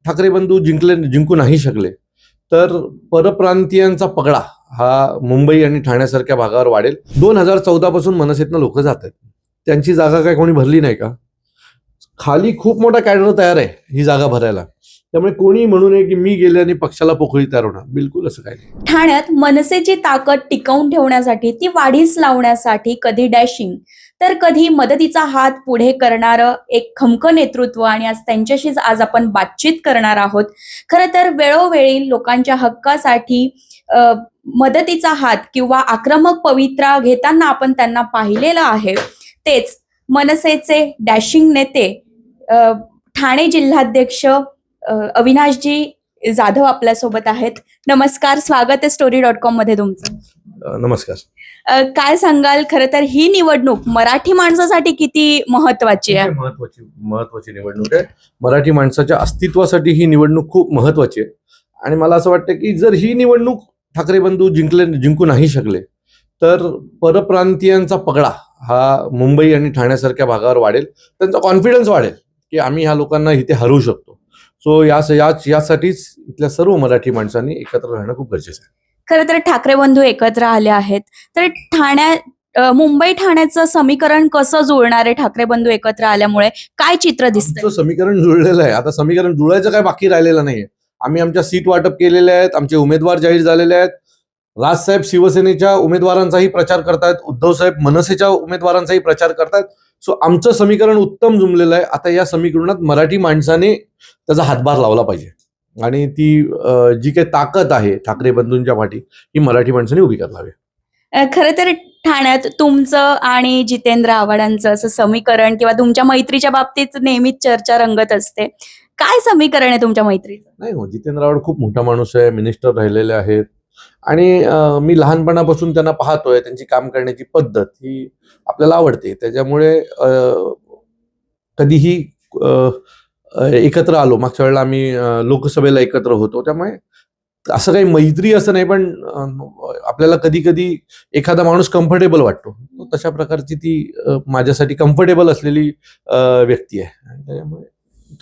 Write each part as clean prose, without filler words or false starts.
ठाकरे बंधू जिंकू नाही शकले तर परप्रांतीयांचा पगडा हा मुंबई आणि ठाण्यासारख्या भागावर वाढेल. 2014 पासून मनसेतनं लोक जात आहेत. त्यांची जागा काय कोणी भरली नाही का? खाली खूप मोठा कॅडर तयार आहे ही जागा भरायला. त्यामुळे कोणी म्हणू नये की मी गेल्याने पक्षाला पोकळी तयार होणार. बिलकुल असं काही नाही. ठाण्यात मनसेची ताकद टिकवून ठेवण्यासाठी, ती वाढीस लावण्यासाठी कधी डॅशिंग तर कधी मदतीचा हात पुढे करणारं एक खमकं नेतृत्व, आणि त्यांच्याशीच आज आपण बातचीत करणार आहोत. खरं तर वेळोवेळी लोकांच्या हक्कासाठी मदतीचा हात किंवा आक्रमक पवित्रा घेताना आपण त्यांना पाहिलेलं आहे. तेच मनसेचे डॅशिंग नेते ठाणे जिल्हाध्यक्ष अविनाशजी जाधव आपल्यासोबत आहेत. नमस्कार, स्वागत आहे story.com मध्ये तुमचं. नमस्कार. काय सांगाल, खरं तर ही निवडणूक मराठी माणसासाठी किती महत्वाची आहे? महत्वाची निवडणूक आहे. मराठी माणसाच्या अस्तित्वासाठी ही निवडणूक खूप महत्वाची आहे. आणि मला असं वाटतं की जर ही निवडणूक ठाकरे बंधू जिंकू नाही शकले तर परप्रांतीयांचा पगडा हा मुंबई आणि ठाण्यासारख्या भागावर वाढेल. त्यांचा कॉन्फिडन्स वाढेल की आम्ही ह्या लोकांना इथे हरवू शकतो. सो यासाठीच इथल्या सर्व मराठी माणसांनी एकत्र राहणं खूप गरजेचं आहे. खरं तर ठाकरे बंधू एकत्र आले आहेत, तर मुंबई ठाण्याचं समीकरण कसं जुळणार आहे? ठाकरे बंधू एकत्र आल्यामुळे काय चित्र दिसतं? समीकरण जुळलेलं आहे. आता समीकरण जुळायचं काय बाकी राहिलेलं नाहीये. आम्ही आमच्या सीट वाटप केलेले आहेत. आमचे उमेदवार जाहीर झालेले आहेत. राजसाहेब शिवसेनेच्या उमेदवारांचाही प्रचार करतायत. उद्धव साहेब मनसेच्या उमेदवारांचाही प्रचार करतायत. सो आमचं समीकरण उत्तम जुमलेलं आहे. आता या समीकरणात मराठी माणसाने त्याचा हातभार लावला पाहिजे आणि ती जी काही ताकद आहे ठाकरे बंधूंच्या पाठी ही मराठी माणसाने उभी करावी. खरं तर ठाण्यात तुमचं आणि जितेंद्र आव्हाडांचं असं समीकरण किंवा तुमच्या मैत्रीच्या बाबतीत नेहमीच चर्चा रंगत असते. काय समीकरण आहे तुमच्या मैत्रीचं? नाही हो, जितेंद्र आव्हाड खूप मोठा माणूस आहे. मिनिस्टर राहिलेले आहेत आणि मी लहानपणापासून त्यांना पाहतोय. त्यांची काम करण्याची पद्धत ही आपल्याला आवडते. त्याच्यामुळे कधीही एकत्र आलो. मागच्या वेळेला आम्ही लोकसभेला एकत्र होतो. त्यामुळे असं काही मैत्री असं नाही, पण आपल्याला कधी कधी एखादा माणूस कम्फर्टेबल वाटतो. तशा प्रकारची ती माझ्यासाठी कम्फर्टेबल असलेली व्यक्ती आहे. त्याच्यामुळे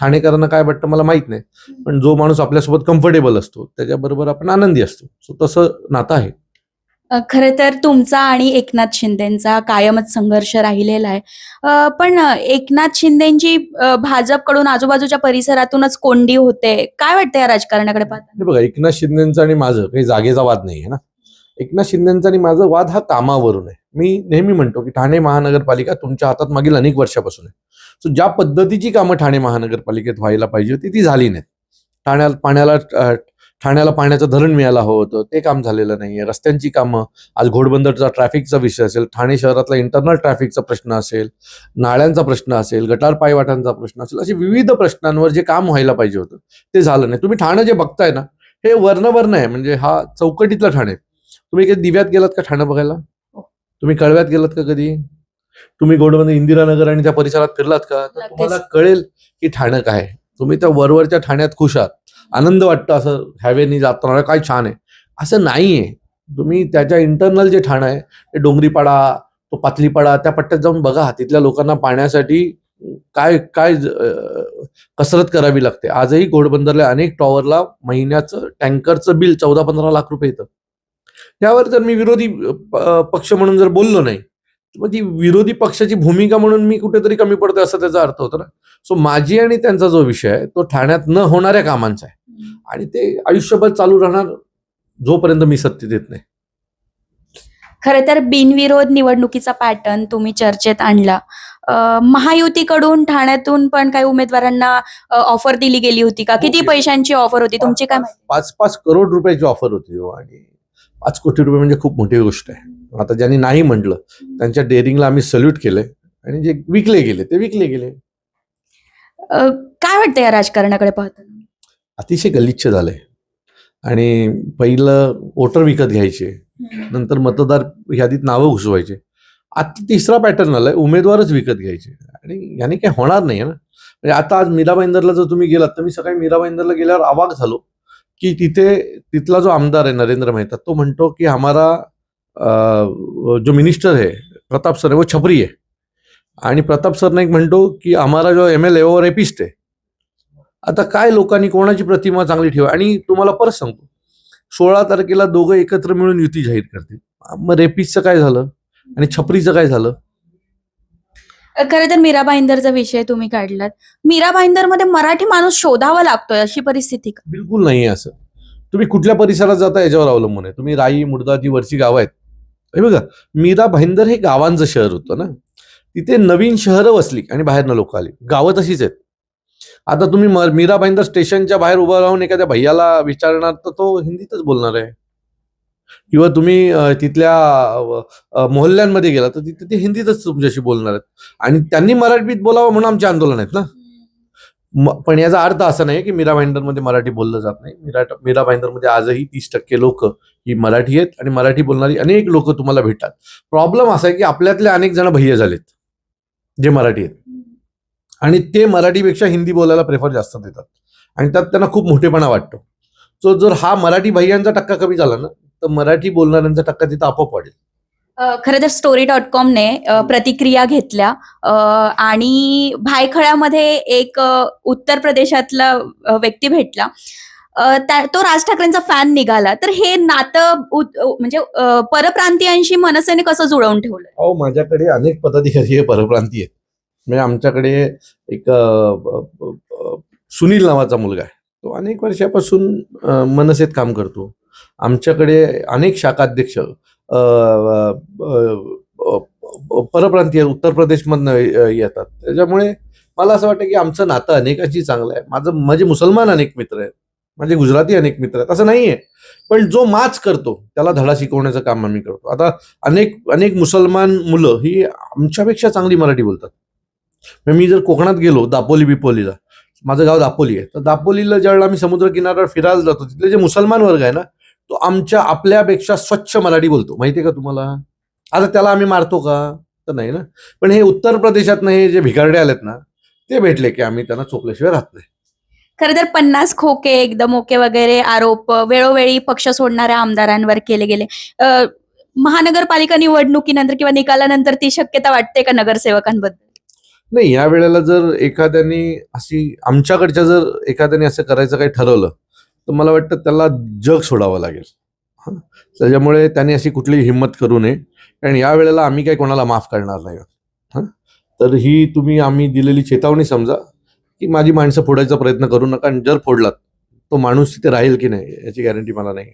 ठाणेकरांना काय वाटतं मला माहित नाही, पण जो माणूस आपल्यासोबत कम्फर्टेबल असतो त्याच्याबरोबर आपण आनंदी असतो. सो तसं नातं आहे. खरं तर तुमचा आणि एकनाथ शिंदेचा कायमच संघर्ष राहिलेला आहे. पण एकनाथ शिंदेची भाजपकडून आजूबाजूच्या परिसरातूनच कोंडी होते. काय वाटतं या राजकारणाकडे पाहता? हे बघा, एकनाथ शिंदेचा आणि माझं काही जागेचा वाद नाही आहे ना. एकनाथ शिंदेचा आणि माझा वाद हा कामावरून आहे. मी नेहमी म्हणतो की ठाणे महानगरपालिका तुमच्या हातात मागील अनेक वर्षापासून आहे. सो ज्या पद्धतीची कामं ठाणे महानगरपालिकेत व्हायला पाहिजे होती ती झाली नाहीत. ठाण्याला पाण्याचं धरण मिळायला हवं होतं, ते काम झालेलं नाहीये. रस्त्यांची कामं, आज घोडबंदरचा ट्रॅफिकचा विषय असेल, ठाणे शहरातला इंटरनल ट्रॅफिकचा प्रश्न असेल, नाळ्यांचा प्रश्न असेल, गटार पायवाटांचा प्रश्न असेल, असे विविध प्रश्नांवर जे काम व्हायला पाहिजे होतं ते झालं नाही. तुम्ही ठाणे जे बघताय ना हे वर्ण आहे. म्हणजे हा चौकटीतला ठाणे. तुम्ही कधी दिव्यात गेलात का ठाणे बघायला? तुम्ही कळव्यात गेलात का कधी? तुम्ही घोडबंदर इंदिरानगर आणि त्या परिसरात फिरलात का? तर तुम्हाला कळेल की ठाणे काय आहे. तुम्ही त्या वरवरच्या ठाण्यात खुश आहात, आनंद वाटतं, असं हॅवेनी जाताना काय छान आहे, असं नाहीये. तुम्ही त्याच्या इंटरनल जे ठाणं आहे ते डोंगरीपाडा, तो पातलीपाडा, त्या पट्ट्यात जाऊन बघा. तिथल्या लोकांना पाण्यासाठी काय काय कसरत करावी लागते. आजही घोडबंदरला अनेक टॉवरला महिन्याचं टँकरचं बिल 14-15 लाख रुपये येतं. त्यावर जर मी विरोधी पक्ष म्हणून जर बोललो नाही, मग ती विरोधी पक्षाची भूमिका म्हणून मी कुठेतरी कमी पडतोय असं त्याचा अर्थ होतो ना. सो माझी आणि त्यांचा जो विषय आहे तो ठाण्यात न होणाऱ्या कामांचा आहे आणि ते आयुष्यभर चालू राहणार जोपर्यंत मी सत्तेत येत नाही. खरं तर बिनविरोध निवडणुकीचा पॅटर्न तुम्ही चर्चेत आणला. महायुतीकडून ठाण्यातून पण काही उमेदवारांना ऑफर दिली गेली होती का? किती पैशांची ऑफर होती तुमची? काय 5 करोड रुपयाची ऑफर होती हो. आणि 5 कोटी रुपये म्हणजे खूप मोठी गोष्ट आहे. आता ज्यांनी नाही म्हटलं त्यांच्या डेअरिंगला आम्ही सल्यूट केले आणि जे विकले गेले ते विकले गेले. काय वाटतं या राजकारणाकडे पाहता? अतिशय गलिच्छ झालंय. आणि पहिलं वोटर विकत घ्यायचे, नंतर मतदार यादीत नावं घुसवायचे. आता तिसरा पॅटर्न आलाय, उमेदवारच विकत घ्यायचे. आणि याने काही होणार नाही ना. म्हणजे आता आज मीरा भाईंदरला जर तुम्ही गेलात तर मी सकाळी मीरा भाईंदरला गेल्यावर अवाक झालो की तिथला जो आमदार आहे नरेंद्र मेहता, तो म्हणतो की हमारा जो मिनिस्टर है प्रताप सर है वो छपरी है. आणि प्रताप सरनाईक म्हणतो की हमारा जो MLA वो रेपिस्ट है. आता काय लोकांनी कोणाची प्रतिमा चांगली ठेवा. आणि तुम्हाला परत सांगतो, 16 तारखेला दोघं एकत्र मिळून युती जाहीर करतील. मग रेपिसचं काय झालं आणि छपरीचं काय झालं? खरं तर मीरा भाईंदरचा विषय तुम्ही काढलात. मीरा भाईंदरमध्ये मराठी माणूस शोधावा लागतोय अशी परिस्थिती का? बिलकुल नाही असं. तुम्ही कुठल्या परिसरात जाता याच्यावर अवलंबून आहे. तुम्ही राई, मुडदा, जी वरची गावं आहेत, हे बघा, मीरा भाईंदर हे गावांचं शहर होतं ना. तिथे नवीन शहरं वसली आणि बाहेरनं लोक आली. गावं तशीच आहेत. आता तुम्ही मीरा भाईंदर स्टेशनच्या बाहेर उभं राहून एखाद्या भैयाला विचारणार तर तो हिंदीतच बोलणार आहे. किंवा तुम्ही तिथल्या मोहल्ल्यांमध्ये गेला तर तिथे ते हिंदीतच तुमच्याशी बोलणार आहेत. आणि त्यांनी मराठीत बोलावं म्हणून आमचे आंदोलन आहेत ना. पण याचा अर्थ असा नाही की मीरा भाईंदरमध्ये मराठी बोललं जात नाही. मीरा भाईंदरमध्ये आजही 30% लोक ही मराठी आहेत आणि मराठी बोलणारी अनेक लोक तुम्हाला भेटतात. प्रॉब्लेम असा आहे की आपल्यातले अनेक जण भैया झालेत जे मराठी आहेत आणि ते मराठीपेक्षा हिंदी बोलायला प्रेफर जास्त देतात आणि त्यात त्यांना खूप मोठेपणा वाटतो. सो जर हा मराठी भैयांचा टक्का कमी झाला ना तर मराठी बोलणाऱ्यांचा टक्का तिथं आपोआप वाढेल. खरं तर story.com ने प्रतिक्रिया घेतल्या आणि भायखळ्यामध्ये एक उत्तर प्रदेशातला व्यक्ती भेटला. तो राज ठाकरेंचा फॅन निघाला. तर हे नातं म्हणजे परप्रांतीयांशी मनसेने कसं जुळवून ठेवलं? अहो, माझ्याकडे अनेक पदाधिकारी हे परप्रांतीय आहेत. म्हणजे आमच्याकडे एक सुनील नावाचा मुलगा आहे. तो अनेक वर्षापासून मनसेत काम करतो. आमच्याकडे अनेक शाखाध्यक्ष परप्रांतीय उत्तर प्रदेशमधनं येतात. त्याच्यामुळे मला असं वाटतं की आमचं नातं अनेकांशी चांगलं आहे. माझे मुसलमान अनेक मित्र आहेत, माझे गुजराती अनेक मित्र आहेत, असं नाहीये. पण जो माच करतो त्याला धडा शिकवण्याचं काम आम्ही करतो. आता अनेक मुसलमान मुलं ही आमच्यापेक्षा चांगली मराठी बोलतात. मी जर कोकणात गेलो, दापोली बिपोलीला, माझं गाव दापोली आहे, तर दापोलीला ज्यावेळेला आम्ही समुद्र किनाऱ्यावर फिरायला जातो तिथले जे मुसलमान वर्ग आहे ना तो आपल्यापेक्षा स्वच्छ मराठी बोलतो. माहितीये का तुम्हाला? आता त्याला आम्ही मारतो का? तर नाही ना. पण हे उत्तर प्रदेशात हे जे भिकारडे आलेत ना ते भेटले की आम्ही त्यांना चोपल्याशिवाय राहत नाही. खरं तर 50 खोके, एकदम ओके वगैरे आरोप वेळोवेळी पक्ष सोडणाऱ्या आमदारांवर केले गेले. महानगरपालिका निवडणुकीनंतर किंवा निकालानंतर ती शक्यता वाटते का नगरसेवकांबद्दल? नाही, या वेळेला जर एखाद्याने असं करायचं काही ठरवलं तर मला वाटतं त्याला जग सोडावं लागेल. त्याच्यामुळे त्यांनी अशी कुठलीही हिंमत करू नये. कारण या वेळेला आम्ही काही कोणाला माफ करणार नाही. तर ही आम्ही दिलेली चेतावणी समजा की माझी माणसं फोडायचा प्रयत्न करू नका. आणि जर फोडलात तो माणूस तिथे राहील की नाही याची गॅरंटी मला नाही.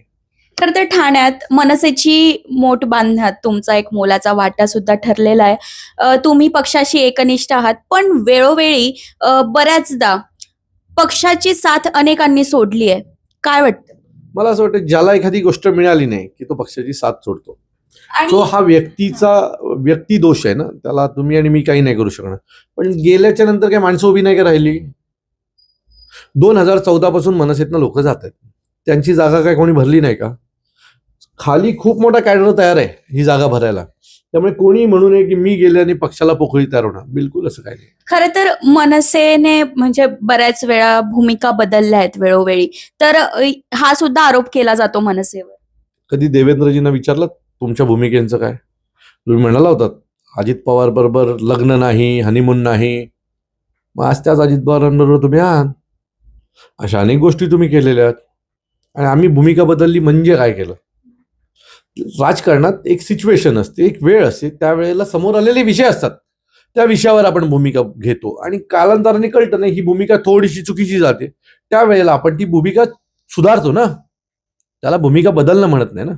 खरं तर ठाण्यात मनसेची मोठ बांधण्यात तुमचा एक मोलाचा वाटा सुद्धा ठरलेला आहे. तुम्ही पक्षाशी एकनिष्ठ आहात, पण वेळोवेळी बऱ्याचदा पक्षाची साथ अनेकांनी सोडली आहे. काय वाटतं? मला असं वाटतं ज्याला एखादी गोष्ट मिळाली नाही की तो पक्षाची साथ सोडतो. आणि तो हा व्यक्ती दोष आहे ना. त्याला तुम्ही आणि मी काही नाही करू शकणार. पण गेल्याच्या नंतर काही माणसं उभी नाही का राहिली? 2014 पासून मनसेतनं लोक जात आहेत. त्यांची जागा काय कोणी भरली नाही का? खाली खूप मोठा कॅडर तयार आहे ही जागा भरायला. त्यामुळे कोणी म्हणू नये की मी गेल्याने पक्षाला पोकळी तयार होणार. बिलकुल असं काही नाही. खरं तर मनसेने म्हणजे बऱ्याच वेळा भूमिका बदलल्या आहेत वेळोवेळी. तर हा सुद्धा आरोप केला जातो मनसेवर. कधी देवेंद्रजींना विचारलं तुमच्या भूमिकेचं काय? तुम्ही म्हणाला होतात अजित पवार बरोबर लग्न नाही, हनीमून नाही. मग आज त्याच अजित पवारांबरोबर तुम्ही आहात. अशा अनेक गोष्टी तुम्ही केलेल्या आहेत. आणि आम्ही भूमिका बदलली म्हणजे काय केलं? राजकारणात एक सिच्युएशन असते, एक वेळ असते, त्या वेळेला समोर आलेले विषय असतात, त्या विषयावर आपण भूमिका घेतो आणि कालांतराने कळतं नाही ही भूमिका थोडीशी चुकीची जाते. त्यावेळेला आपण ती भूमिका सुधारतो ना. त्याला भूमिका बदलणं म्हणत नाही ना.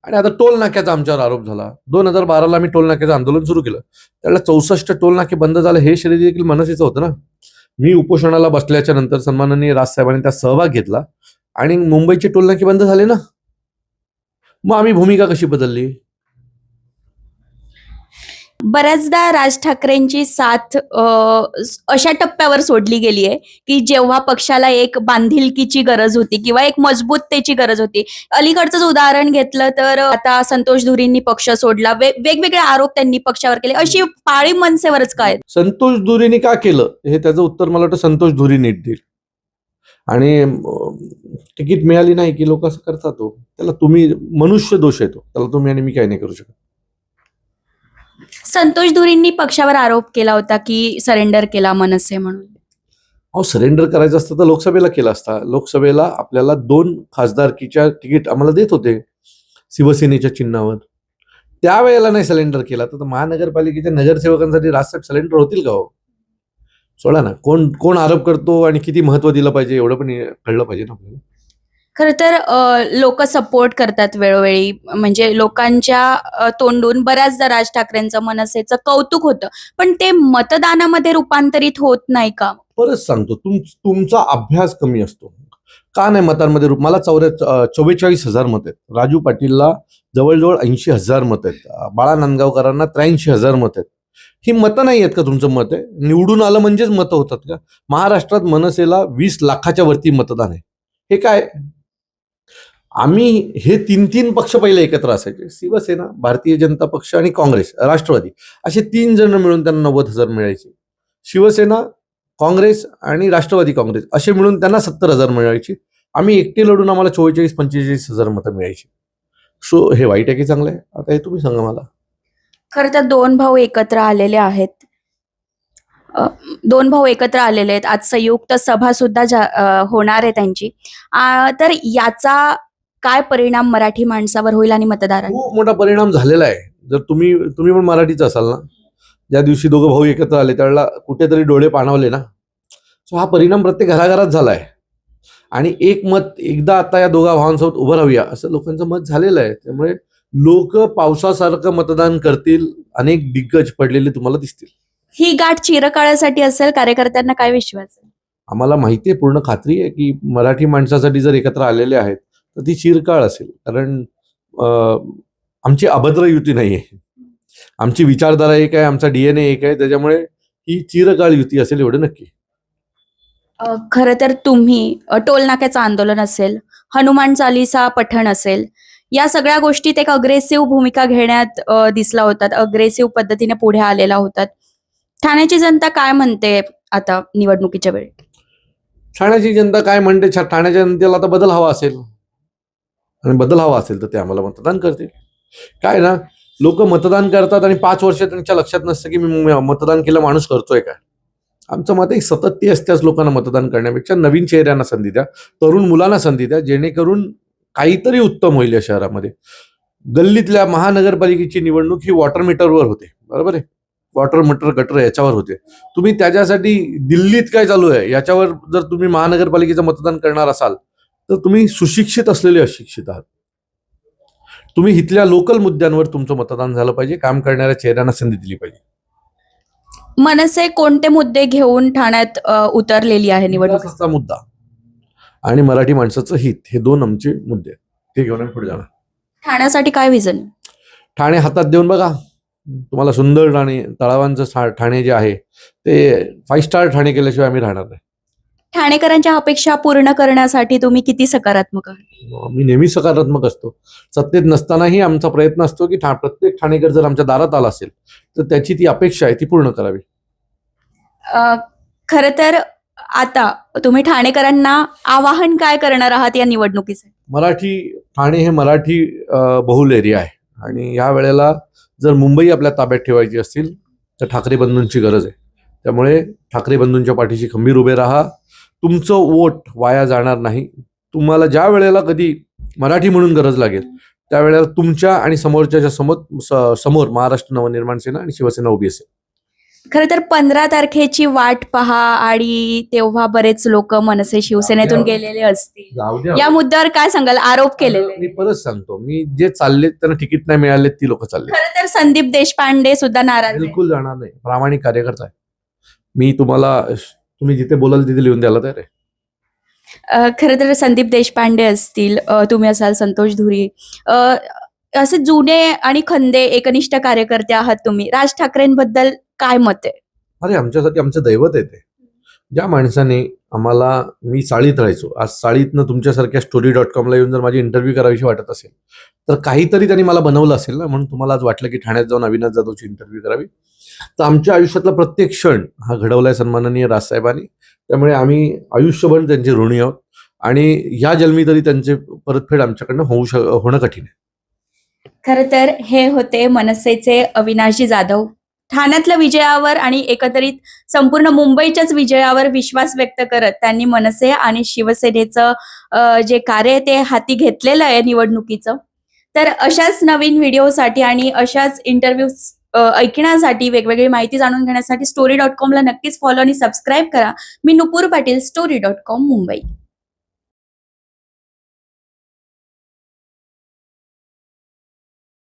आणि आता टोल नाक्याचा आमच्यावर आरोप झाला. 2012ला आम्ही टोल नाक्याचं आंदोलन सुरू केलं. त्यावेळेला 64 टोल नाके बंद झाले. हे श्रेय देखील मनसेचं होतं ना. मी उपोषणाला बसल्याच्या नंतर सन्माननीय राजसाहेबांनी त्यात सहभाग घेतला आणि मुंबईचे टोल नाके बंद झाले ना. मग आम्ही भूमिका कशी बदलली? बऱ्याचदा राज ठाकरेंची साथ अशा टप्प्यावर सोडली गेली आहे की जेव्हा पक्षाला एक बांधिलकीची गरज होती किंवा एक मजबूततेची गरज होती. अलीकडचंच उदाहरण घेतलं तर आता संतोष धुरींनी पक्ष सोडला. वेगवेगळे आरोप त्यांनी पक्षावर केले. अशी पाळी मनसेवरच काय? संतोष धुरीने का केलं हे त्याचं उत्तर मला वाटतं संतोष धुरी नीट देईल. आणि तिकीट मिळाली नाही की लोक असं करतात. त्याला तुम्ही मनुष्य दोष येतो. त्याला तुम्ही आणि मी काही नाही करू शकत. संतोष धुरींनी पक्षावर आरोप केला होता की सरेंडर केला मनसे म्हणून. अहो, सरेंडर करायचं असतं तर लोकसभेला केलं असता. लोकसभेला आपल्याला 2 खासदारकीच्या तिकीट आम्हाला देत होते शिवसेनेच्या चिन्हावर. त्यावेळेला नाही सिलेंडर केला तर महानगरपालिकेच्या नगरसेवकांसाठी राजसाहेब सिलेंडर होतील का हो? सोडा ना, कोण कोण आरोप करतो आणि किती महत्व दिलं पाहिजे एवढं पण कळलं पाहिजे ना आपल्याला. खरं तर लोक सपोर्ट करतात वेळोवेळी, म्हणजे लोकांच्या तोंडून बऱ्याचदा राज ठाकरेंचं, मनसेचं कौतुक होतं, पण ते मतदानामध्ये रूपांतरित होत नाही का? परत सांगतो, तुमचा अभ्यास कमी असतो. का नाही मतांमध्ये रूप? मला 44,000 मत आहेत. राजू पाटीलला जवळजवळ 80,000 मत आहेत. बाळा नांदगावकरांना 83,000 मत आहेत. ही मतं नाही आहेत का तुमचं मत आहे? निवडून आलं म्हणजेच मतं होतात का? महाराष्ट्रात मनसेला 20 लाखाच्या वरती मतदान आहे. हे काय? आम्ही हे 3 पक्ष पहिले एकत्र असायचे. शिवसेना, भारतीय जनता पक्ष आणि काँग्रेस, राष्ट्रवादी असे 3 जण मिळून त्यांना 90,000 मिळायचे. शिवसेना, काँग्रेस आणि राष्ट्रवादी काँग्रेस असे मिळून त्यांना 70,000 मिळायची. आम्ही एकटे लढून आम्हाला 44-45,000 मतं मिळायची. सो हे वाईट आहे की चांगलं आहे? आता हे तुम्ही सांगा मला. खरं तर 2 भाऊ एकत्र आलेले आहेत. 2 भाऊ एकत्र आलेले आहेत. आज संयुक्त सभा सुद्धा होणार आहे त्यांची. तर याचा काय परिणाम मराठी माणसावर होईल आणि मतदारांवर? खूप मोठा परिणाम झालेला आहे. जर तुम्ही पण मराठीच असाल ना, ज्या दिवशी दोघं भाऊ एकत्र आले त्यावेळेला कुठेतरी डोळे पाणावले ना. सो हा परिणाम प्रत्येक घराघरात झालाय आणि एक मत एकदा आता या दोघा भावांसोबत उभं राहूया असं लोकांचं मत झालेलं आहे. त्यामुळे लोक पावसासारखं मतदान करतील. अनेक दिग्गज पडलेले तुम्हाला दिसतील. ही गाठ चिरकाळासाठी असेल, कार्यकर्त्यांना काय विश्वास आहे? आम्हाला माहिती आहे, पूर्ण खात्री आहे की मराठी माणसासाठी जर एकत्र आलेले आहेत तर ती चिरकाळ असेल. कारण आमची अभद्र युती नाही आहे. आमची विचारधारा एक आहे, आमचा DNA एक आहे. त्याच्यामुळे ही चिरकाळ युती असेल एवढं नक्की. खरं तर तुम्ही टोलनाक्याचं आंदोलन असेल, हनुमान चालीसा पठण असेल, या सगळ्या गोष्टीत एक अग्रेसिव्ह भूमिका घेण्यात दिसला होतात, अग्रेसिव्ह पद्धतीने पुढे आलेला होतात. ठाण्याची जनता काय म्हणते आता निवडणुकीच्या वेळी? ठाण्याची जनता काय म्हणते? ठाण्याच्या जनतेला आता बदल हवा असेल आणि बदल हवा असेल तर ते आम्हाला मतदान करतील. काय ना, लोक मतदान करतात आणि 5 वर्ष त्यांच्या लक्षात नसतं की मी मतदान केलं, माणूस करतोय काय. आमचं मत एक सतत असत्याच लोकांना मतदान करण्यापेक्षा नवीन चेहऱ्यांना संधी द्या, तरुण मुलांना संधी द्या, जेणेकरून काहीतरी उत्तम होईल या शहरामध्ये. गल्लीतल्या महानगरपालिकेची निवडणूक ही वॉटर मीटरवर होते, बरोबर आहे. वॉटर मीटर गटर याच्यावर होते. तुम्ही त्याच्यासाठी दिल्लीत काय चालू आहे याच्यावर जर तुम्ही महानगरपालिकेचं मतदान करणार असाल तर तुम्ही सुशिक्षित असलेले अशिक्षित आहात. तुम्ही इथल्या लोकल मुद्द्यांवर तुमचं मतदान झालं पाहिजे. काम करणाऱ्या चेहऱ्यांना संधी दिली पाहिजे. मनसे कोणते मुद्दे घेऊन ठाण्यात उतरलेली आहे निवडणुकीत? विकासाचा मुद्दा आणि मराठी माणसाचं हित, हे 2 आमचे मुद्दे आहेत. ते घेऊन आम्ही पुढे जाणार. ठाण्यासाठी काय विजन? ठाणे हातात देऊन बघा, तुम्हाला सुंदर ठाणे, तळावांचं ठाणे जे आहे ते 5 स्टार ठाणे केल्याशिवाय आम्ही राहणार नाही. ठाणेकरांच्या अपेक्षा पूर्ण करण्यासाठी तुम्ही किती सकारात्मक आहात? मी नेहमी सकारात्मक असतो. सत्तेत नसतानाही आमचा प्रयत्न असतो की प्रत्येक ठाणेकर जर आमच्या दारात आला असेल तर त्याची ती अपेक्षा आहे ती पूर्ण करावी. खरं तर आता तुम्ही ठाणेकरांना आवाहन काय करणार आहात या निवडणुकीसाठी? ठाणे हे मराठी बहुल एरिया आहे आणि या वेळेला जर मुंबई आपल्या ताब्यात ठेवायची असतील तर ठाकरे बंधूंची गरज आहे. त्यामुळे ठाकरे बंधूंच्या पाठीशी खंबीर उभे राहा. तुमचं वोट वाया जाणार नाही. तुम्हाला ज्या वेळेला कधी मराठी म्हणून गरज लागेल त्यावेळेला तुमच्या आणि समोरच्या समोर महाराष्ट्र नवनिर्माण सेना आणि शिवसेना उभी असेल. खरं तर 15 तारखेची वाट पहा आणि तेव्हा बरेच लोक मनसे शिवसेनेतून गेलेले असतील. या मुद्द्यावर काय सांगाल? आरोप केलेले. मी परत सांगतो, मी जे चाललेत त्यांना तिकीट नाही मिळाले ती लोक चालले. खरं तर संदीप देशपांडे सुद्धा नाराज आहेत. बिलकुल जाणार नाही. प्रामाणिक कार्यकर्ता आहे मी. तुम्ही जिथे बोलाल तिथे लिहून द्यायला तयार आहे. खरं तर संदीप देशपांडे असतील, तुम्ही असाल संतोष धुरी, असे जुने आणि खंदे एकनिष्ठ कार्यकर्ते आहात तुम्ही. राज ठाकरेंबद्दल काय मत आहे? अरे, आमच्यासाठी आमचं दैवत आहे ते. ज्या माणसाने मी साळीत राहायचो, आज साळीतनं तुमच्यासारख्या story.com ला येऊन जर माझी इंटरव्ह्यू करावीशी वाटत असेल तर काहीतरी त्यांनी मला बनवलं असेल ना, म्हणून तुम्हाला आज वाटलं की ठाण्यात जाऊन अविनाश जाधवची इंटरव्ह्यू करावी. तर आमच्या आयुष्यातला प्रत्येक क्षण हा घडवलाय सन्माननीय राजसाहेबांनी. त्यामुळे आम्ही आयुष्यभर त्यांचे ऋणी आहोत आणि ह्या जन्मी तरी त्यांचे परतफेड आमच्याकडनं होणं कठीण आहे. खरं तर हे होते मनसेचे अविनाशजी जाधव. ठाण्यातल्या विजयावर आणि एकंदरीत संपूर्ण मुंबईच्याच विजयावर विश्वास व्यक्त करत त्यांनी मनसे आणि शिवसेनेचं जे कार्य आहे ते हाती घेतलेलं आहे निवडणुकीचं. तर अशाच नवीन व्हिडिओसाठी आणि अशाच इंटरव्ह्यूज ऐकण्यासाठी, वेगवेगळी माहिती जाणून घेण्यासाठी story.com ला नक्कीच फॉलो आणि सबस्क्राईब करा. मी नुपूर पाटील, story.com मुंबई.